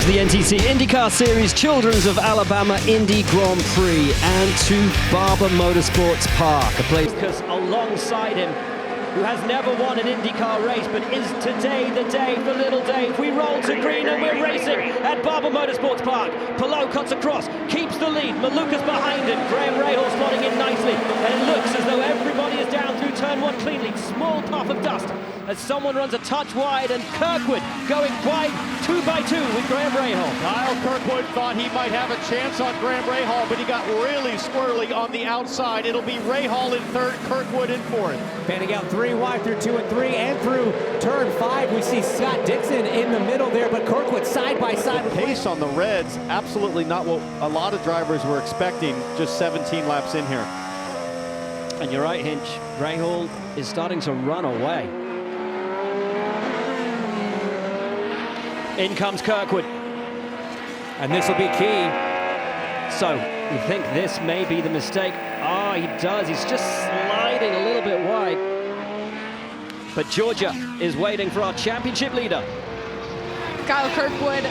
the NTT INDYCAR Series Children's of Alabama Indy Grand Prix and to Barber Motorsports Park, a place alongside him who has never won an IndyCar race, but is today the day for little Dave. We roll to green and we're racing at Barber Motorsports Park. Palou cuts across, keeps the lead. Maluka's behind him. Graham Rahal slotting in nicely, and it looks as though everybody is down through turn one cleanly. Small puff of dust as someone runs a touch wide, and Kirkwood going wide 2 by 2 with Graham Rahal. Kyle Kirkwood thought he might have a chance on Graham Rahal, but he got really squirrely on the outside. It'll be Rahal in third, Kirkwood in fourth. Fanning out 3 wide through 2 and 3 and through turn 5. We see Scott Dixon in the middle there, but Kirkwood side by side. The pace on the Reds, absolutely not what a lot of drivers were expecting, just 17 laps in here. And you're right, Hinch. Rahal is starting to run away. In comes Kirkwood. And this will be key. So, you think this may be the mistake? Oh, he does. He's just sliding a little bit wide. But Georgia is waiting for our championship leader. Kyle Kirkwood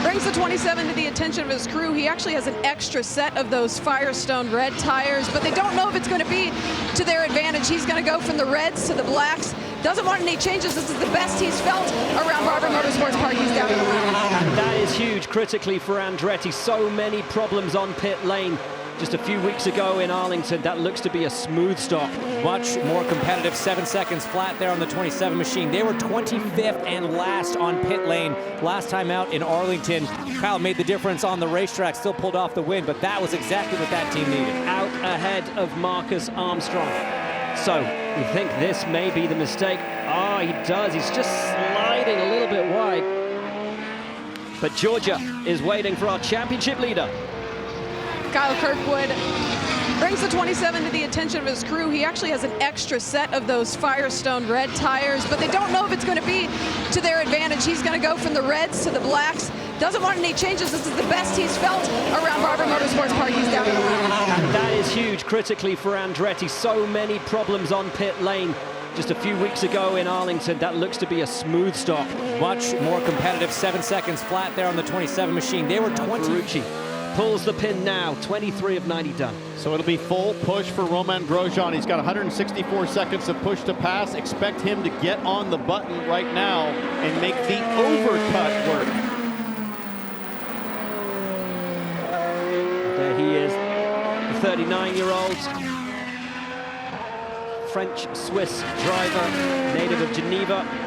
brings the 27 to the attention of his crew. He actually has an extra set of those Firestone red tires, but they don't know if it's going to be to their advantage. He's going to go from the reds to the blacks. Doesn't want any changes. This is the best he's felt around Barber Motorsports Park. He's down in the lead. And that is huge critically for Andretti. So many problems on pit lane. Just a few weeks ago in Arlington, that looks to be a smooth stop. Much more competitive, 7 seconds flat there on the 27 machine. They were 25th and last on pit lane last time out in Arlington. Kyle made the difference on the racetrack, still pulled off the win, but that was exactly what that team needed. Out ahead of Marcus Armstrong. So, you think this may be the mistake? Oh, he does. He's just sliding a little bit wide. But Georgia is waiting for our championship leader. Kyle Kirkwood brings the 27 to the attention of his crew. He actually has an extra set of those Firestone red tires, but they don't know if it's going to be to their advantage. He's going to go from the reds to the blacks. Doesn't want any changes. This is the best he's felt around Barber Motorsports Park. He's down in the lead. And that is huge critically for Andretti. So many problems on pit lane. Just a few weeks ago in Arlington, that looks to be a smooth stop. Much more competitive, 7 seconds flat there on the 27 machine. They were 20. Ferrucci pulls the pin now, 23 of 90 done. So it'll be full push for Romain Grosjean. He's got 164 seconds of push to pass. Expect him to get on the button right now and make the overcut work. There he is, the 39-year-old French-Swiss driver, native of Geneva.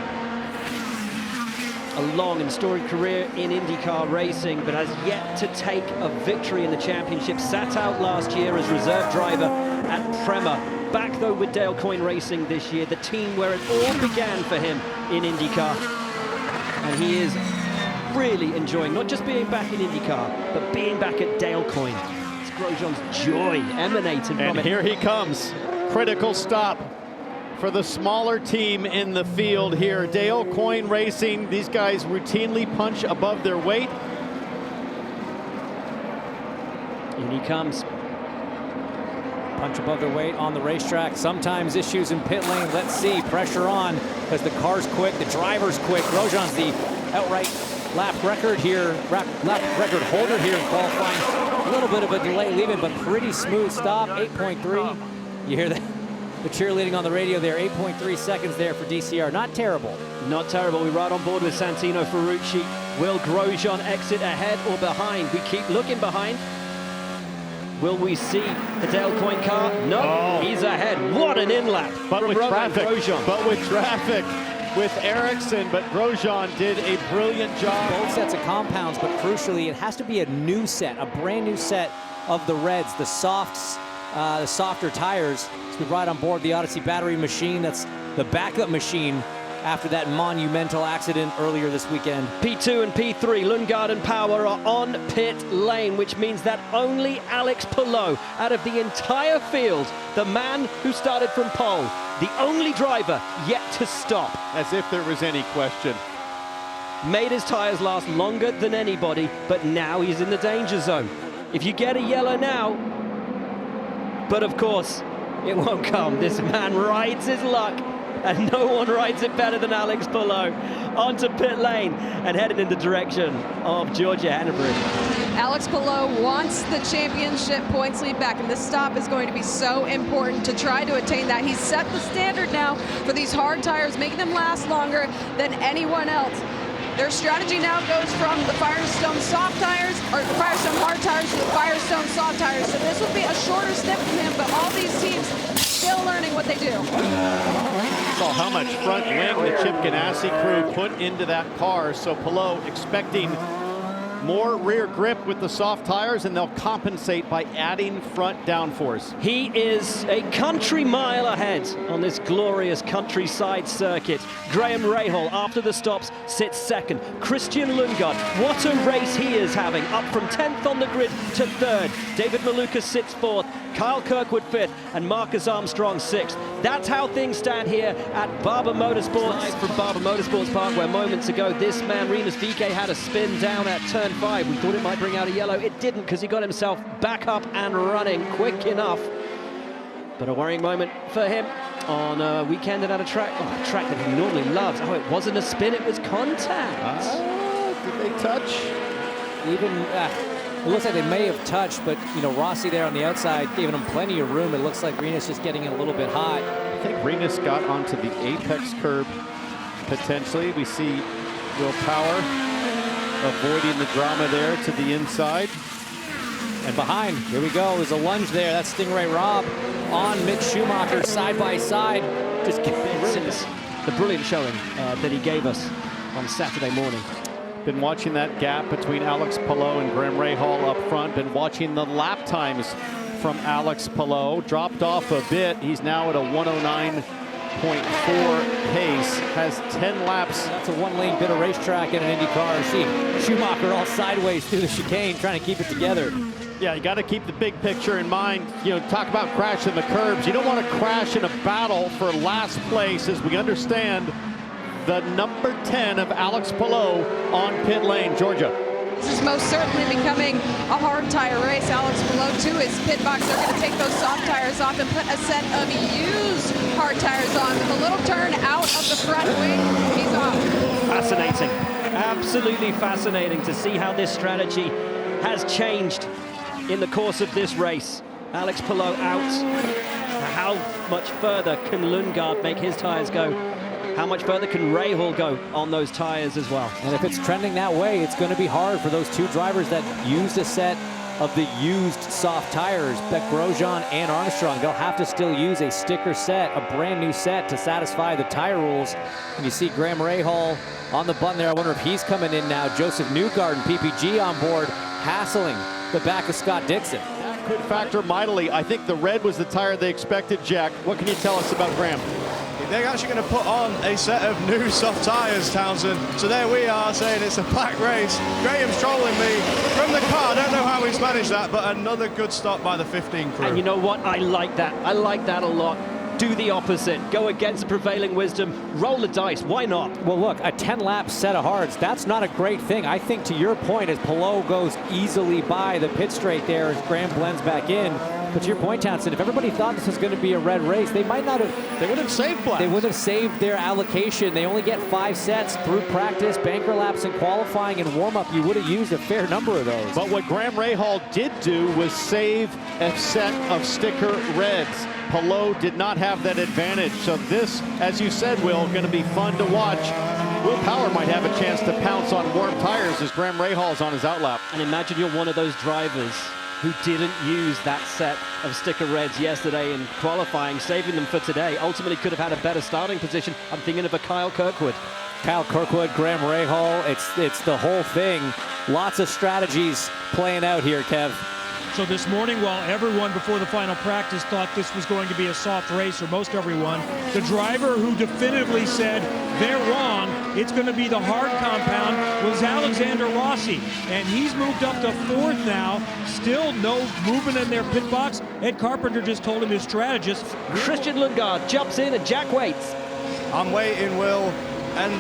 A long and storied career in IndyCar racing, but has yet to take a victory in the championship. Sat out last year as reserve driver at Prema. Back though with Dale Coyne Racing this year, the team where it all began for him in IndyCar. And he is really enjoying not just being back in IndyCar, but being back at Dale Coyne. It's Grosjean's joy emanating from it. And here he comes. Critical stop for the smaller team in the field here. Dale Coyne Racing, these guys routinely punch above their weight. In he comes. Punch above their weight on the racetrack. Sometimes issues in pit lane. Let's see, pressure on as the car's quick, the driver's quick. Grosjean's the outright lap record here, lap record holder here in qualifying. A little bit of a delay leaving, but pretty smooth stop, 8.3. You hear that? The cheerleading on the radio there, 8.3 seconds there for DCR. Not terrible. Not terrible. We're right on board with Santino Ferrucci. Will Grosjean exit ahead or behind? We keep looking behind. Will we see the Dale Coyne car? No, he's ahead. What an in-lap. But with traffic, Grosjean. but with traffic with Ericsson, but Grosjean did a brilliant job. Both sets of compounds, but crucially, it has to be a new set, a brand new set of the reds, the softs, the softer tires. So we ride on board the Odyssey battery machine. That's the backup machine after that monumental accident earlier this weekend. P2 and P3, Lundgaard and Power are on pit lane, which means that only Alex Palou, out of the entire field, the man who started from pole, the only driver yet to stop. As if there was any question. Made his tires last longer than anybody, but now he's in the danger zone. If you get a yellow now, but of course, it won't come. This man rides his luck and no one rides it better than Alex Palou. Onto pit lane and headed in the direction of Georgia Henneberry. Alex Palou wants the championship points lead back, and this stop is going to be so important to try to attain that. He's set the standard now for these hard tires, making them last longer than anyone else. Their strategy now goes from the Firestone soft tires, or the Firestone hard tires, to the Firestone soft tires. So this will be a shorter stint for him, but all these teams still learning what they do. Saw how much front wing the Chip Ganassi crew put into that car. So Palou expecting more rear grip with the soft tires, and they'll compensate by adding front downforce. He is a country mile ahead on this glorious countryside circuit. Graham Rahal, after the stops, sits second. Christian Lundgaard, what a race he is having, up from 10th on the grid to 3rd. David Malukas sits 4th, Kyle Kirkwood 5th, and Marcus Armstrong 6th. That's how things stand here at Barber Motorsports. From Barber Motorsports Park, where moments ago this man, Rinus VeeKay, had a spin down at turn 5. We thought it might bring out a yellow. It didn't, because he got himself back up and running quick enough. But a worrying moment for him on a weekend at a track that he normally loves. Oh, it wasn't a spin, it was contact. Did they touch? Even, it looks like they may have touched, but, you know, Rossi there on the outside giving him plenty of room. It looks like Rinus just getting it a little bit hot. I think Rinus got onto the apex curb, potentially. We see Will Power avoiding the drama there to the inside. And behind, here we go, there's a lunge there. That's Stingray Robb on Mitch Schumacher side by side. Just Since the brilliant showing that he gave us on Saturday morning. Been watching that gap between Alex Palou and Graham Rahal up front. Been watching the lap times from Alex Palou. Dropped off a bit. He's now at a 109.4 pace. Has 10 laps. That's a one-lane bit of racetrack in an IndyCar. See Schumacher all sideways through the chicane, trying to keep it together. Yeah, you got to keep the big picture in mind. You know, talk about crashing the curbs. You don't want to crash in a battle for last place, as we understand the number 10 of Alex Palou on pit lane, Georgia. This is most certainly becoming a hard tire race. Alex Palou to his pit box. They're going to take those soft tires off and put a set of used hard tires on. With a little turn out of the front wing, he's off. Fascinating, absolutely fascinating to see how this strategy has changed in the course of this race. Alex Palou out. How much further can Lundgaard make his tires go? How much further can Rahal go on those tires as well? And if it's trending that way, it's going to be hard for those two drivers that used a set of the used soft tires, Beck Grosjean and Armstrong. They'll have to still use a sticker set, a brand new set, to satisfy the tire rules. And you see Graham Rahal on the button there. I wonder if he's coming in now. Joseph Newgarden, PPG on board, hassling the back of Scott Dixon. That could factor mightily. I think the red was the tire they expected, Jack. What can you tell us about Graham? They're actually going to put on a set of new soft tires, Townsend. So there we are saying it's a packed race. Graham's trolling me from the car. I don't know how he's managed that, but another good stop by the 15 crew. And you know what? I like that. I like that a lot. Do the opposite. Go against the prevailing wisdom. Roll the dice. Why not? Well, look, a 10-lap set of hards, that's not a great thing. I think, to your point, as Palou goes easily by the pit straight there as Graham blends back in. But to your point, Townsend, if everybody thought this was going to be a red race, they might not have. They would have saved black. They would have saved their allocation. They only get 5 sets through practice, banker laps, and qualifying and warm-up. You would have used a fair number of those. But what Graham Rahal did do was save a set of sticker reds. Palou did not have that advantage. So this, as you said, Will, going to be fun to watch. Will Power might have a chance to pounce on warm tires as Graham Rahal's on his outlap. And imagine you're one of those drivers who didn't use that set of sticker reds yesterday in qualifying, saving them for today. Ultimately could have had a better starting position. I'm thinking of a Kyle Kirkwood. Kyle Kirkwood, Graham Rahal, it's the whole thing. Lots of strategies playing out here, Kev. So this morning, while everyone before the final practice thought this was going to be a soft race, or most everyone, the driver who definitively said they're wrong, it's going to be the hard compound, was Alexander Rossi. And he's moved up to 4th now. Still no movement in their pit box. Ed Carpenter just told him, his strategist. Christian Lundgaard jumps in and Jack waits. I'm waiting, Will. And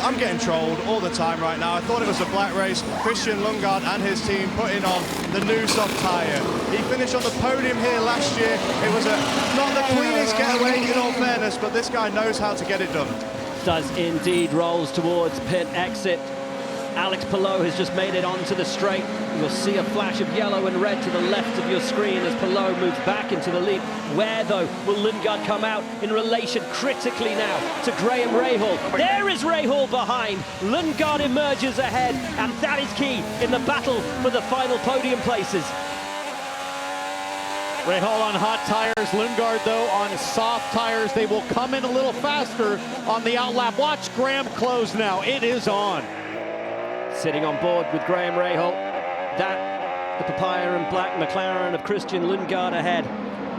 I'm getting trolled all the time right now. I thought it was a black race. Christian Lundgaard and his team putting on the new soft tyre. He finished on the podium here last year. It was not the cleanest getaway in all fairness, but this guy knows how to get it done. Does indeed. Rolls towards pit exit. Alex Palou has just made it onto the straight. You'll see a flash of yellow and red to the left of your screen as Palou moves back into the lead. Where, though, will Lundgaard come out in relation critically now to Graham Rahal? There is Rahal behind. Lundgaard emerges ahead, and that is key in the battle for the final podium places. Rahal on hot tires, Lundgaard though on soft tires. They will come in a little faster on the outlap. Watch Graham close now. It is on. Sitting on board with Graham Rahal. That, the papaya and black McLaren of Christian Lundgaard ahead.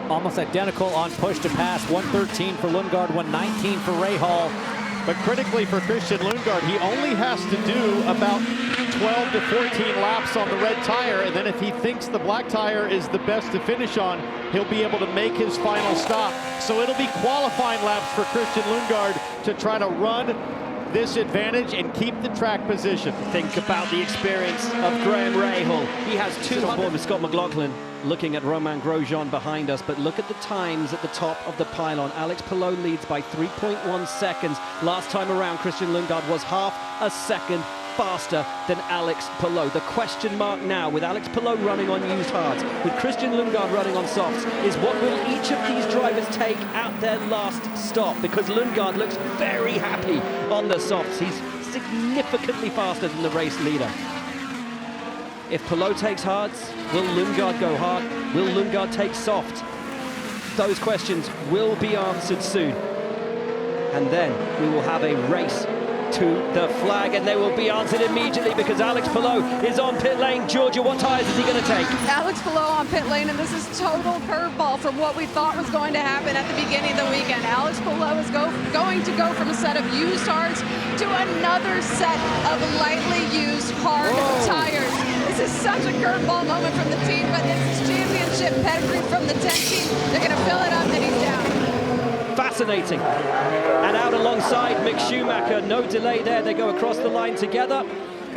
Almost identical on push to pass. 113 for Lundgaard, 119 for Rahal. But critically for Christian Lundgaard, he only has to do about 12 to 14 laps on the red tire, and then if he thinks the black tire is the best to finish on, he'll be able to make his final stop. So it'll be qualifying laps for Christian Lundgaard to try to run this advantage and keep the track position. Think about the experience of Graham Rahal. He has 2 on board with Scott McLaughlin, looking at Romain Grosjean behind us, but look at the times at the top of the pylon. Alex Palou leads by 3.1 seconds. Last time around, Christian Lundgaard was half a second faster than Alex Palou. The question mark now, with Alex Palou running on used hards, with Christian Lundgaard running on softs, is what will each of these drivers take at their last stop? Because Lundgaard looks very happy on the softs. He's significantly faster than the race leader. If Palou takes hards, will Lundgaard go hard? Will Lundgaard take soft? Those questions will be answered soon. And then we will have a race to the flag, and they will be answered immediately because Alex Palou is on pit lane. Georgia, what tyres is he going to take? Alex Palou on pit lane, and this is total curveball from what we thought was going to happen at the beginning of the weekend. Alex Palou is going to go from a set of used hards to another set of lightly used hard tires. This is such a curveball moment from the team, but it's championship pedigree from the 10 team. They're going to fill it up, and he's down. Fascinating. And out alongside Mick Schumacher, no delay there. They go across the line together.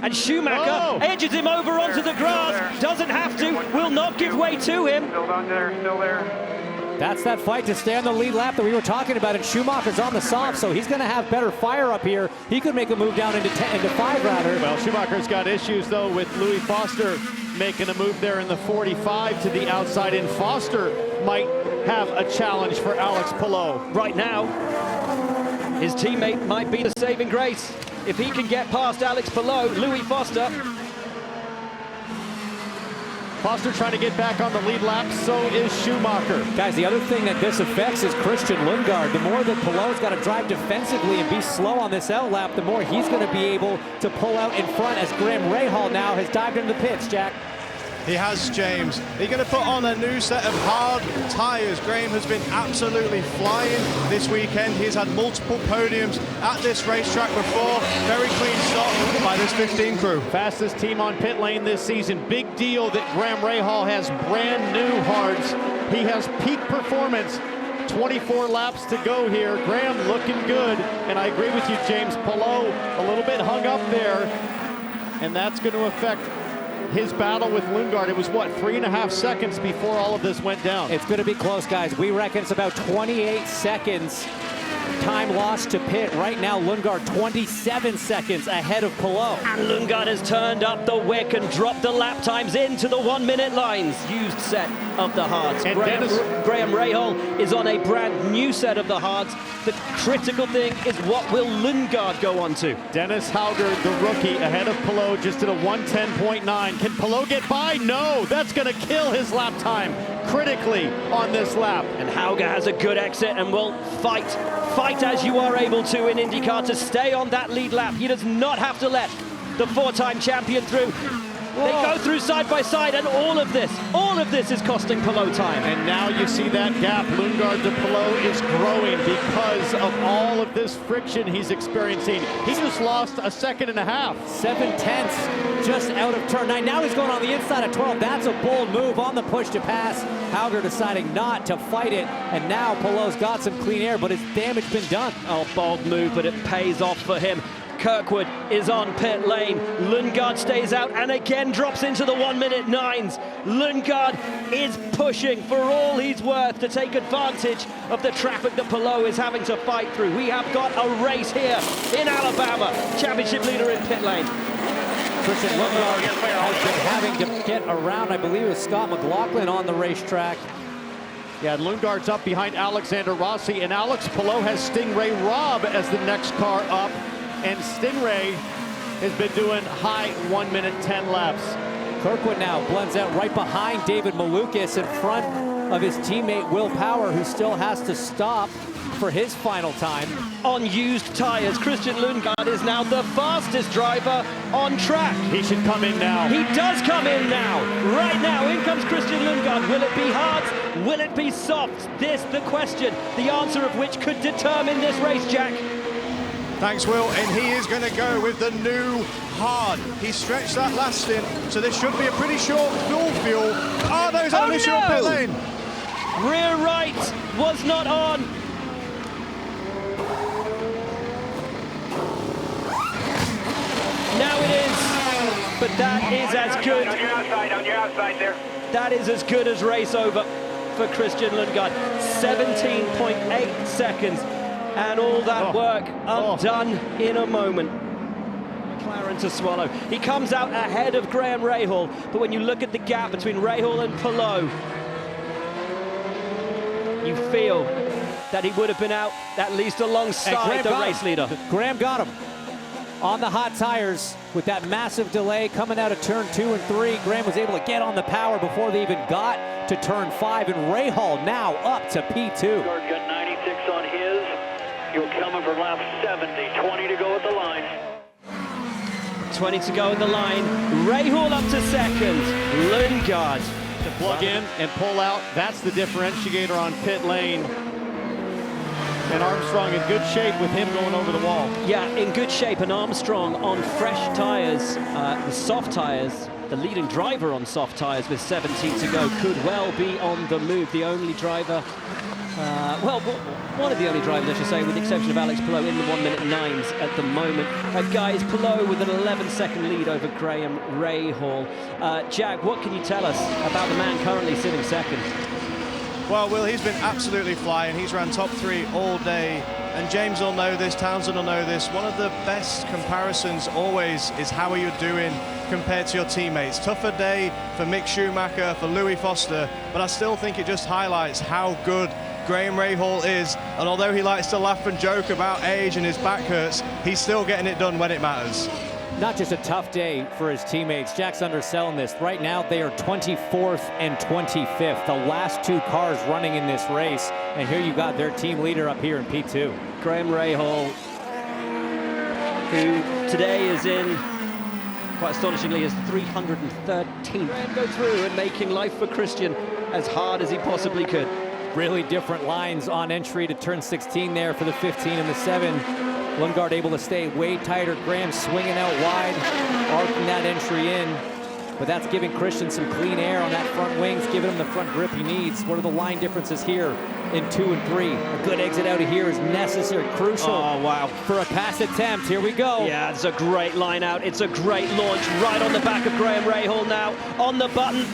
And Schumacher edges him over onto the grass. Doesn't have to, will not give way to him. Still there. That's that fight to stay on the lead lap that we were talking about, and Schumacher's on the soft, so he's going to have better fire up here. He could make a move down into 5 rather. Well, Schumacher's got issues though with Louis Foster making a move there in the 45 to the outside, and Foster might have a challenge for Alex Palou. Right now, his teammate might be the saving grace. If he can get past Alex Palou, Louis Foster. Foster trying to get back on the lead lap, so is Schumacher. Guys, the other thing that this affects is Christian Lundgaard. The more that Palou's got to drive defensively and be slow on this out lap, the more he's going to be able to pull out in front as Graham Rahal now has dived into the pits, Jack. He has, James. He's going to put on a new set of hard tyres. Graham has been absolutely flying this weekend. He's had multiple podiums at this racetrack before. Very clean stop by this 15 crew. Fastest team on pit lane this season. Big deal that Graham Rahal has brand new hards. He has peak performance. 24 laps to go here. Graham looking good. And I agree with you, James. Palou a little bit hung up there. And that's going to affect his battle with Lundgaard. It was, what, 3.5 seconds before all of this went down? It's going to be close, guys. We reckon it's about 28 seconds time lost to pit. Right now, Lundgaard 27 seconds ahead of Palou. And Lundgaard has turned up the wick and dropped the lap times into the 1-minute lines. Used set of the hards. And Graham Rahal is on a brand new set of the hards. The critical thing is, what will Lundgaard go on to? Dennis Hauger, the rookie, ahead of Palou, just at a 110.9. Can Palou get by? No, that's going to kill his lap time critically on this lap. And Hauger has a good exit and will fight as you are able to in IndyCar to stay on that lead lap. He does not have to let the 4-time champion through. They go through side by side, and all of this is costing Palou time. And now you see that gap, Lundgaard to Palou, is growing because of all of this friction he's experiencing. He just lost a second and a half. 7/10 just out of turn 9. Now he's going on the inside of 12. That's a bold move on the push to pass. Hauger deciding not to fight it, and now Palou's got some clean air, but his damage been done. Oh, bold move, but it pays off for him. Kirkwood is on pit lane. Lundgaard stays out and again drops into the 1:09s. Lundgaard is pushing for all he's worth to take advantage of the traffic that Palou is having to fight through. We have got a race here in Alabama. Championship leader in pit lane. Christian Lundgaard has been having to get around, I believe it was Scott McLaughlin on the racetrack. Yeah, Lundgaard's up behind Alexander Rossi, and Alex Palou has Stingray Robb as the next car up. And Stingray has been doing high 1 minute 10 laps. Kirkwood now blends out right behind David Malukas in front of his teammate Will Power, who still has to stop for his final time. On used tires, Christian Lundgaard is now the fastest driver on track. He should come in now. He does come in now. Right now, in comes Christian Lundgaard. Will it be hard? Will it be soft? This the question, the answer of which could determine this race, Jack. Thanks, Will, and he is going to go with the new hard. He stretched that last stint, so this should be a pretty short fuel. Oh, those are the short pit lane. Rear right was not on. Now it is, but that is as good. On your outside there. That is as good as race over for Christian Lundgaard. 17.8 seconds. And all that work undone in a moment. McLaren to swallow. He comes out ahead of Graham Rahal, but when you look at the gap between Rahal and Palou, you feel that he would have been out at least alongside the race leader. Graham got him on the hot tires with that massive delay coming out of turn 2 and 3. Graham was able to get on the power before they even got to turn 5, and Rahal now up to P2. Got 96 on his. You're coming for lap 70. 20 to go at the line. 20 to go at the line. Rahal up to second. Lundgaard to plug in and pull out. That's the differentiator on pit lane. And Armstrong in good shape with him going over the wall. Yeah, in good shape, and Armstrong on fresh tires, the soft tires. The leading driver on soft tires with 17 to go could well be on the move. The only driver, well, one of the only drivers, I should say, with the exception of Alex Palou in the 1:09s at the moment. Guys, Palou with an 11-second lead over Graham Rahal. Jack, what can you tell us about the man currently sitting second? Well, Will, he's been absolutely flying. He's ran top 3 all day. And James will know this, Townsend will know this. One of the best comparisons always is how are you doing compared to your teammates. Tougher day for Mick Schumacher, for Louis Foster, but I still think it just highlights how good Graham Rahal is. And although he likes to laugh and joke about age and his back hurts, he's still getting it done when it matters. Not just a tough day for his teammates. Jack's underselling this. Right now, they are 24th and 25th, the last 2 cars running in this race. And here you got their team leader up here in P2. Graham Rahal, who today is in, quite astonishingly, his 313th. Go through and making life for Christian as hard as he possibly could. Really different lines on entry to turn 16 there for the 15 and the 7. Lundgaard able to stay way tighter. Graham swinging out wide, arcing that entry in. But that's giving Christian some clean air on that front wings, giving him the front grip he needs. What are the line differences here in 2 and 3? A good exit out of here is necessary, crucial. Oh, wow. For a pass attempt. Here we go. Yeah, it's a great line out. It's a great launch right on the back of Graham Rahal now. On the button.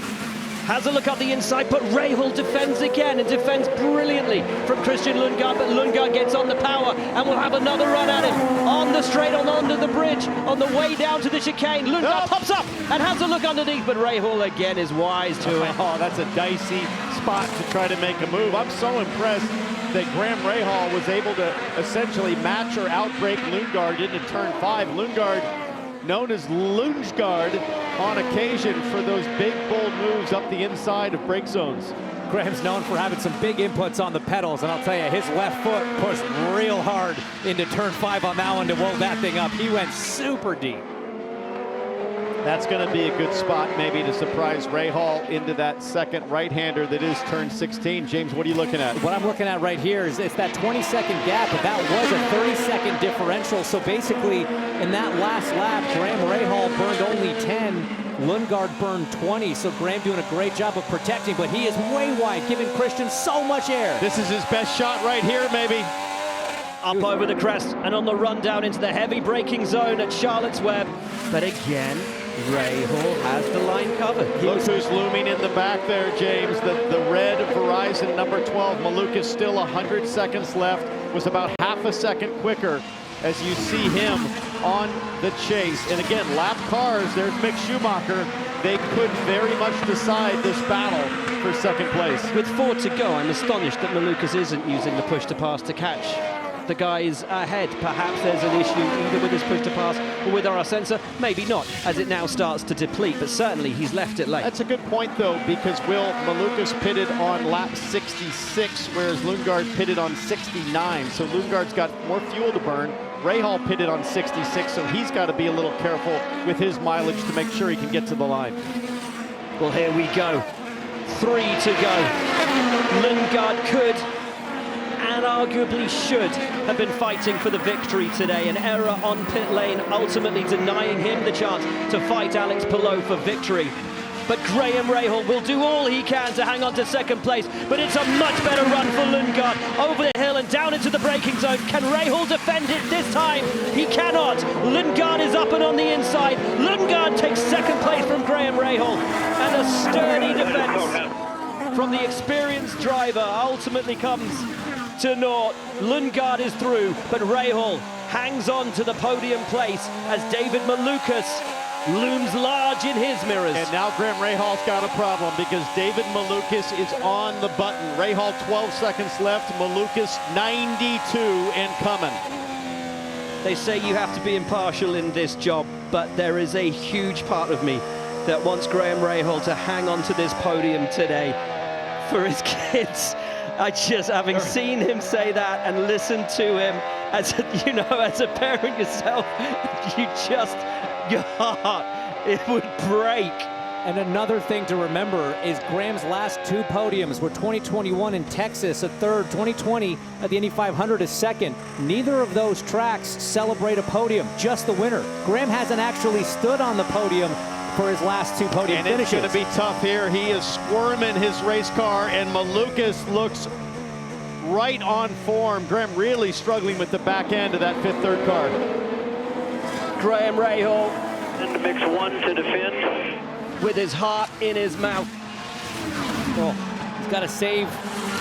Has a look up the inside, but Rahal defends again and defends brilliantly from Christian Lundgaard, but Lundgaard gets on the power and will have another run at him on the straight on under the bridge on the way down to the chicane. Lundgaard pops up and has a look underneath, but Rahal again is wise to it. Oh, that's a dicey spot to try to make a move. I'm so impressed that Graham Rahal was able to essentially match or outbrake Lundgaard into turn 5. Lundgaard, known as Lundgaard on occasion for those big, bold moves up the inside of brake zones. Graham's known for having some big inputs on the pedals, and I'll tell you, his left foot pushed real hard into turn 5 on that one to wall that thing up. He went super deep. That's going to be a good spot maybe to surprise Rahal into that second right-hander that is turn 16. James, what are you looking at? What I'm looking at right here is it's that 20-second gap, but that was a 30-second differential. So basically, in that last lap, Graham Rahal burned only 10. Lundgaard burned 20. So Graham doing a great job of protecting, but he is way wide, giving Christian so much air. This is his best shot right here, maybe. Up over the crest and on the run down into the heavy braking zone at Charlotte's Web. But again, Rahal has the line covered. Look who's looming in the back there, James. The red Verizon number 12. Malukas still 100 seconds left. Was about half a second quicker as you see him on the chase. And again, lap cars, there's Mick Schumacher. They could very much decide this battle for second place. With 4 to go, I'm astonished that Malukas isn't using the push to pass to catch the guys ahead. Perhaps there's an issue either with his push to pass or with our sensor. Maybe not, as it now starts to deplete, but certainly he's left it late. That's a good point, though, because Malukas pitted on lap 66, whereas Lundgaard pitted on 69. So Lundgaard's got more fuel to burn. Rahal pitted on 66, so he's got to be a little careful with his mileage to make sure he can get to the line. Well, here we go. 3 to go. Lundgaard could and arguably should have been fighting for the victory today. An error on pit lane ultimately denying him the chance to fight Alex Palou for victory. But Graham Rahal will do all he can to hang on to second place, but it's a much better run for Lundgaard. Over the hill and down into the braking zone. Can Rahal defend it this time? He cannot. Lundgaard is up and on the inside. Lundgaard takes second place from Graham Rahal, and a sturdy defense from the experienced driver ultimately comes to naught. Lundgaard is through, but Rahal hangs on to the podium place as David Malukas looms large in his mirrors. And now Graham Rahal's got a problem because David Malukas is on the button. Rahal 12 seconds left, Malukas 92 and coming. They say you have to be impartial in this job, but there is a huge part of me that wants Graham Rahal to hang on to this podium today for his kids. I just, having seen him say that and listened to him, as a, you know, as a parent yourself, your heart, it would break. And another thing to remember is Graham's last 2 podiums were 2021 in Texas, a third, 2020 at the Indy 500, a second. Neither of those tracks celebrate a podium, just the winner. Graham hasn't actually stood on the podium for his last 2 podium finishes. It's going to be tough here. He is squirming his race car, and Malukas looks right on form. Graham really struggling with the back end of that 5th, 3rd car. Graham Rahal into mix 1 to defend. With his heart in his mouth. Well, he's got to save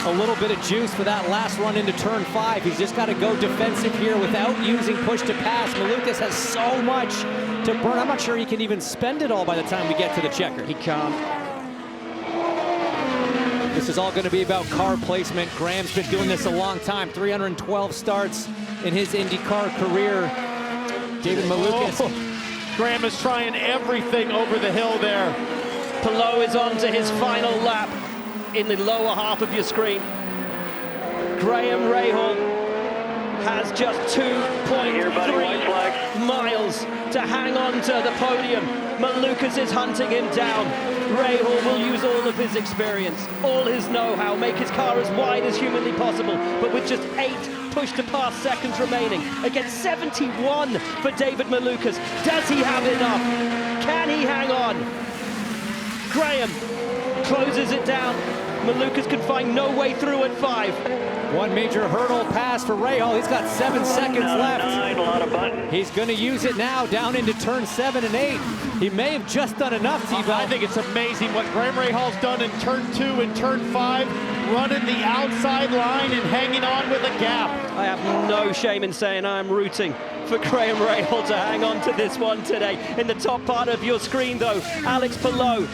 a little bit of juice for that last run into turn 5. He's just got to go defensive here without using push to pass. Malukas has so much to burn. I'm not sure he can even spend it all by the time we get to the checker. He can't. This is all going to be about car placement. Graham's been doing this a long time. 312 starts in his IndyCar career. David Malukas. Oh. Graham is trying everything over the hill there. Palou is on to his final lap in the lower half of your screen. Graham Rahal has just 2.3 miles to hang on to the podium. Malukas is hunting him down. Rahal will use all of his experience, all his know-how, make his car as wide as humanly possible, but with just 8 push-to-pass seconds remaining against 71 for David Malukas. Does he have enough? Can he hang on? Graham closes it down. Malukas can find no way through at 5. One major hurdle pass for Rahal. He's got 7 seconds left. 9, a lot of button. He's going to use it now down into turn 7 and 8. He may have just done enough, T-Bone. I think it's amazing what Graham Rahal's done in turn 2 and turn 5, running the outside line and hanging on with a gap. I have no shame in saying I'm rooting for Graham Rahal to hang on to this one today. In the top part of your screen, though, Alex Palou.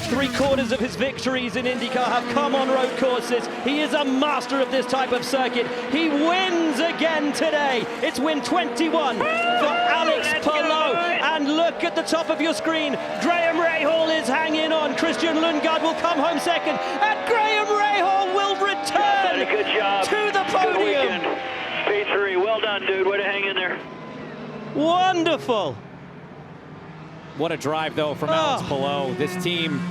3/4 of his victories in IndyCar have come on road courses. He is a master of this type of circuit. He wins again today. It's win 21 for Alex Palou. And look at the top of your screen. Graham Rahal is hanging on. Christian Lundgaard will come home second. And Graham Rahal will return Good job. to the podium. P3, well done, dude. Way to hang in there. Wonderful. What a drive, though, from Alex Palou. This team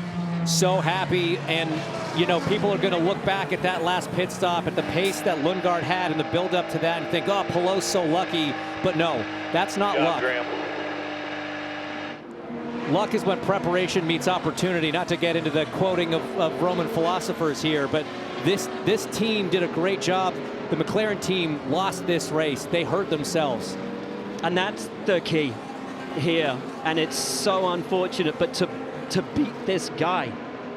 so happy, and, you know, people are going to look back at that last pit stop, at the pace that Lundgaard had and the build-up to that, and think, oh, Palou's so lucky. But no, that's not luck. Luck is when preparation meets opportunity, not to get into the quoting of Roman philosophers here, but this team did a great job. The McLaren team lost this race. They hurt themselves. And that's the key here. And it's so unfortunate, but to beat this guy,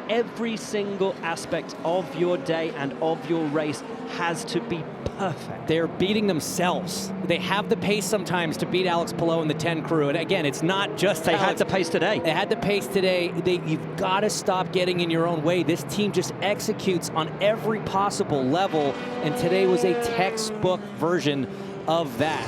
every single aspect of your day and of your race has to be perfect. They're beating themselves. They have the pace sometimes to beat Alex Palou and the 10 crew. And again, it's not just they had the pace today. They had the pace today. You've got to stop getting in your own way. This team just executes on every possible level, and today was a textbook version of that.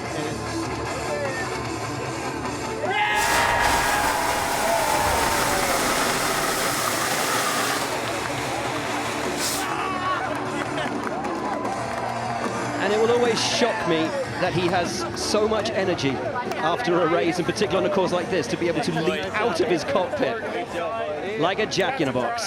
And it will always shock me that he has so much energy after a race, in particular on a course like this, to be able to leap out of his cockpit like a jack in a box.